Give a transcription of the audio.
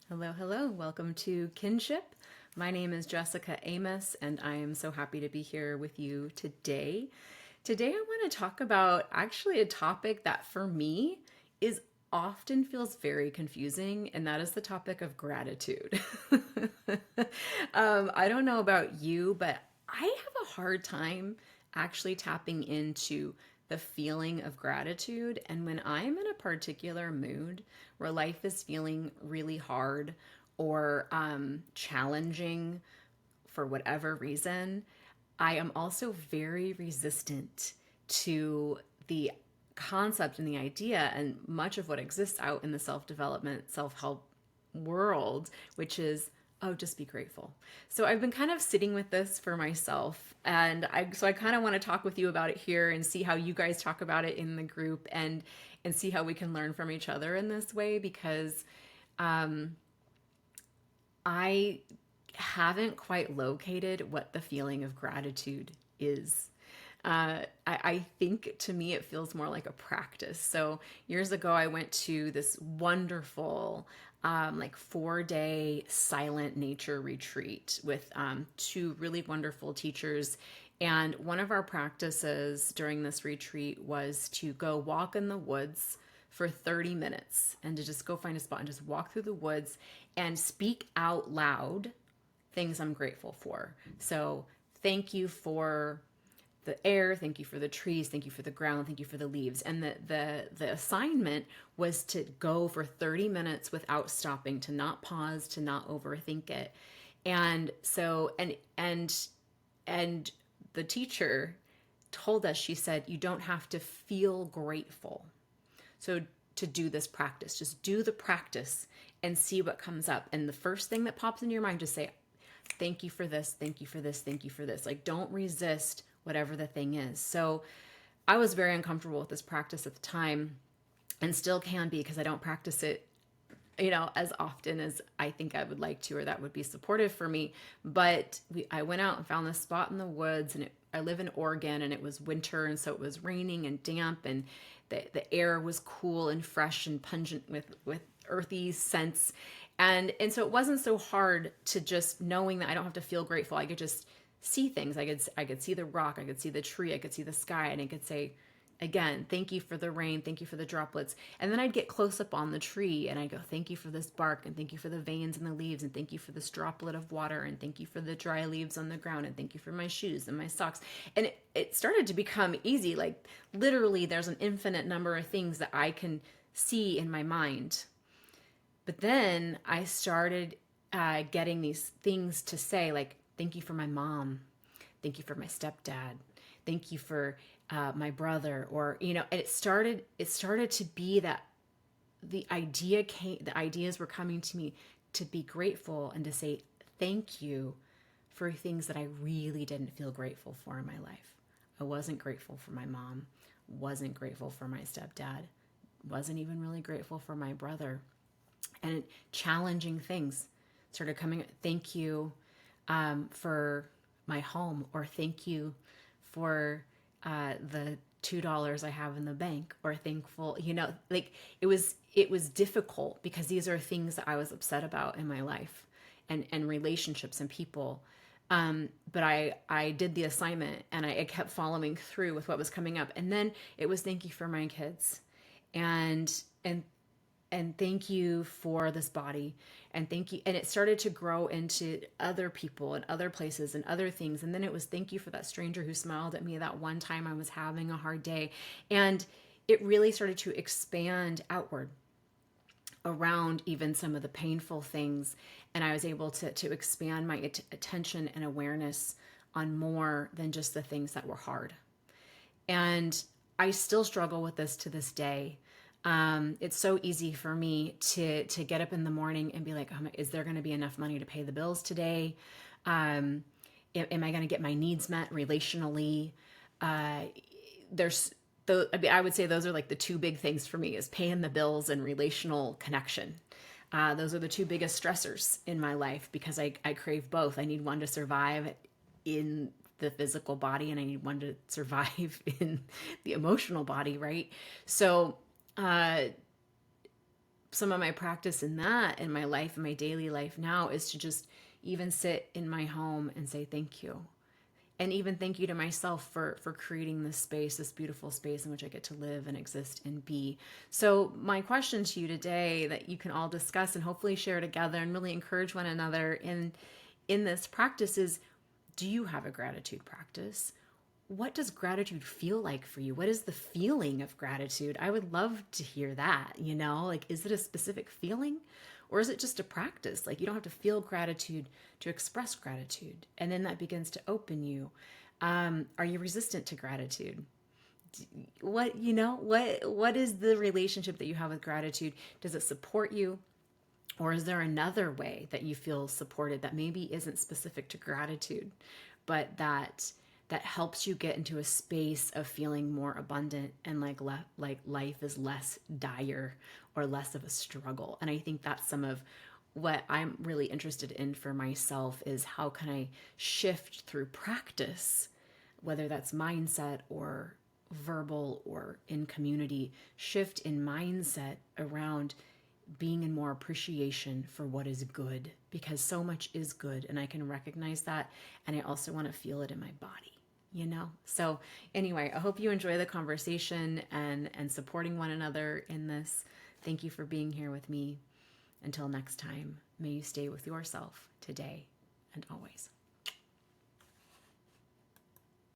Hello, hello. Welcome to Kinship. My name is Jessica Amos, and I am so happy to be here with you today. Today, I want to talk about actually a topic that for me is often feels very confusing, and that is the topic of gratitude. I don't know about you, but I have a hard time actually tapping into the feeling of gratitude. And when I'm in a particular mood where life is feeling really hard or challenging for whatever reason, I am also very resistant to the concept and the idea and much of what exists out in the self development, self help world, which is, oh, just be grateful. So I've been kind of sitting with this for myself, and I kind of want to talk with you about it here and see how you guys talk about it in the group, and see how we can learn from each other in this way, because I haven't quite located what the feeling of gratitude is. I think to me it feels more like a practice. So years ago, I went to this wonderful, like 4 day silent nature retreat with two really wonderful teachers. And one of our practices during this retreat was to go walk in the woods for 30 minutes and to just go find a spot and just walk through the woods and speak out loud things I'm grateful for. So, thank you for the air, thank you for the trees, thank you for the ground, thank you for the leaves. And the assignment was to go for 30 minutes without stopping, to not pause, to not overthink it. And so and the teacher told us, she said, you don't have to feel grateful. So to do this practice, just do the practice and see what comes up. And the first thing that pops in your mind, just say, thank you for this, thank you for this, thank you for this. Like, don't resist whatever the thing is. So I was very uncomfortable with this practice at the time, and still can be, because I don't practice it, as often as I think I would like to, or that would be supportive for me. But I went out and found this spot in the woods, and I live in Oregon, and it was winter, and so it was raining and damp, and the air was cool and fresh and pungent with earthy scents. And so it wasn't so hard to just knowing that I don't have to feel grateful. I could just see things. I could see the rock, I could see the tree, I could see the sky, and I could say, again, thank you for the rain, thank you for the droplets. And then I'd get close up on the tree and I go, thank you for this bark, and thank you for the veins in the leaves, and thank you for this droplet of water, and thank you for the dry leaves on the ground, and thank you for my shoes and my socks. And it started to become easy. Like, literally, there's an infinite number of things that I can see in my mind. But then I started getting these things to say, like, thank you for my mom, thank you for my stepdad, thank you for my brother, or and it started to be that the ideas were coming to me to be grateful and to say thank you for things that I really didn't feel grateful for in my life. I wasn't grateful for my mom, wasn't grateful for my stepdad, wasn't even really grateful for my brother. And challenging things started coming. Thank you for my home, or thank you for the $2 I have in the bank, or thankful, like, it was difficult because these are things that I was upset about in my life, and relationships and people. But I did the assignment, and I kept following through with what was coming up. And then it was thank you for my kids, and thank you for this body, and thank you. And it started to grow into other people and other places and other things. And then it was thank you for that stranger who smiled at me that one time I was having a hard day. And it really started to expand outward around even some of the painful things. And I was able to expand my attention and awareness on more than just the things that were hard. And I still struggle with this to this day. It's so easy for me to get up in the morning and be like, oh is there going to be enough money to pay the bills today? Am I going to get my needs met relationally? I would say those are like the two big things for me, is paying the bills and relational connection. Those are the two biggest stressors in my life, because I crave both. I need one to survive in the physical body, and I need one to survive in the emotional body, right? So some of my practice in that in my life, in my daily life now, is to just even sit in my home and say thank you. And even thank you to myself for creating this space, this beautiful space in which I get to live and exist and be. So my question to you today that you can all discuss and hopefully share together and really encourage one another in this practice is, do you have a gratitude practice? What does gratitude feel like for you? What is the feeling of gratitude? I would love to hear that, like, is it a specific feeling or is it just a practice? Like, you don't have to feel gratitude to express gratitude. And then that begins to open you. Are you resistant to gratitude? What is the relationship that you have with gratitude? Does it support you? Or is there another way that you feel supported that maybe isn't specific to gratitude, but that helps you get into a space of feeling more abundant and like life is less dire or less of a struggle? And I think that's some of what I'm really interested in for myself, is how can I shift through practice, whether that's mindset or verbal or in community, shift in mindset around being in more appreciation for what is good, because so much is good and I can recognize that, and I also want to feel it in my body. So anyway, I hope you enjoy the conversation and supporting one another in this. Thank you for being here with me. Until next time, may you stay with yourself today and always.